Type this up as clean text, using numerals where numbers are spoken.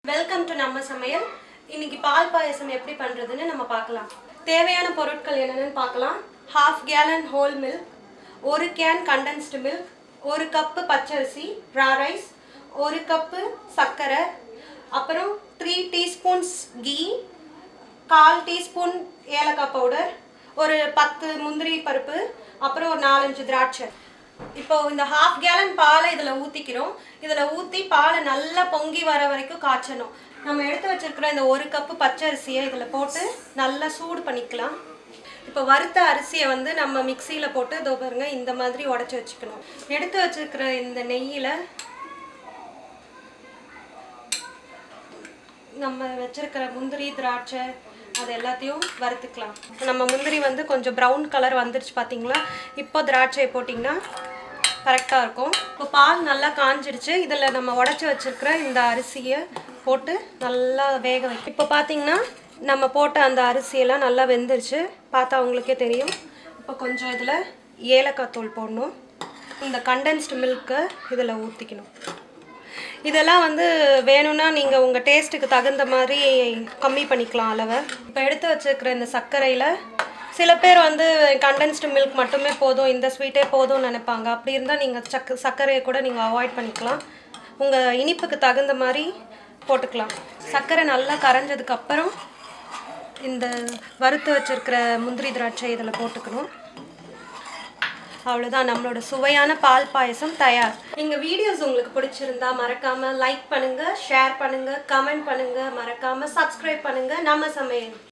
Welcome to நம்ம சமையல். இன்னைக்கு பால் பாயசம் எப்படி பண்றதுன்னு நம்ம பார்க்கலாம். தேவையான பொருட்கள் என்னென்னு பார்க்கலாம். 1/2 gallon whole milk, 1 can condensed milk, 1 cup பச்சரிசி ரா ரைஸ், 1 கப் சர்க்கரை, அப்புறம் 3 டீஸ்பூன்ஸ் கீ, 1/4 டீஸ்பூன் ஏலக்காய் பவுடர், ஒரு 10 முந்திரி பருப்பு, அப்புறம் ஒரு 4-5 திராட்சை. இப்போ இந்த 1/2 கேலன் பாலை இதில் ஊற்றிக்கிறோம். இதில் ஊற்றி பாலை நல்லா பொங்கி வர வரைக்கும் காய்ச்சணும். நம்ம எடுத்து வச்சிருக்கிற இந்த 1 கப்பு பச்சரிசியை இதில் போட்டு நல்லா சூடு பண்ணிக்கலாம். இப்போ வறுத்த அரிசியை வந்து நம்ம மிக்சியில் போட்டு இதோ பாருங்க இந்த மாதிரி உடச்சி வச்சுக்கணும். எடுத்து வச்சிருக்கிற இந்த நெய்யில் நம்ம வச்சிருக்கிற முந்திரி திராட்சை அது எல்லாத்தையும் வறுத்துக்கலாம். நம்ம முந்திரி வந்து கொஞ்சம் ப்ரௌன் கலர் வந்துருச்சு பார்த்தீங்களா. இப்போ திராட்சையை போட்டிங்கன்னா கரெக்டாக இருக்கும். இப்போ பால் நல்லா காஞ்சிடுச்சு. இதில் நம்ம உடச்சி வச்சுருக்கிற இந்த அரிசியை போட்டு நல்லா வேக வைக்கும். இப்போ பார்த்தீங்கன்னா நம்ம போட்ட அந்த அரிசியெல்லாம் நல்லா வெந்துருச்சு. பார்த்தா உங்களுக்கே தெரியும். இப்போ கொஞ்சம் இதில் ஏலக்காய் தூள் போடணும். இந்த கண்டென்ஸ்டு மில்க்கை இதில் ஊற்றிக்கணும். இதெல்லாம் வந்து வேணும்னா நீங்கள் உங்கள் டேஸ்ட்டுக்கு தகுந்த மாதிரி கம்மி பண்ணிக்கலாம் அளவை. இப்போ எடுத்து வச்சுருக்கிற இந்த சர்க்கரையில் சில பேர் வந்து கண்டென்ஸ்டு மில்க் மட்டுமே போதும், இந்த ஸ்வீட்டே போதும்னு நினைப்பாங்க. அப்படி இருந்தால் நீங்கள் சர்க்கரையை கூட நீங்கள் அவாய்ட் பண்ணிக்கலாம். உங்கள் இனிப்புக்கு தகுந்த மாதிரி போட்டுக்கலாம். சர்க்கரை நல்லா கரைஞ்சதுக்கப்புறம் இந்த வறுத்து வச்சுருக்கிற முந்திரி திராட்சை இதில் போட்டுக்கணும். அவ்வளோதான், நம்மளோட சுவையான பால் பாயசம் தயார். எங்கள் வீடியோஸ் உங்களுக்கு பிடிச்சிருந்தா மறக்காமல் லைக் பண்ணுங்கள், ஷேர் பண்ணுங்கள், கமெண்ட் பண்ணுங்கள், மறக்காமல் சப்ஸ்கிரைப் பண்ணுங்கள் நம்ம சமையல்.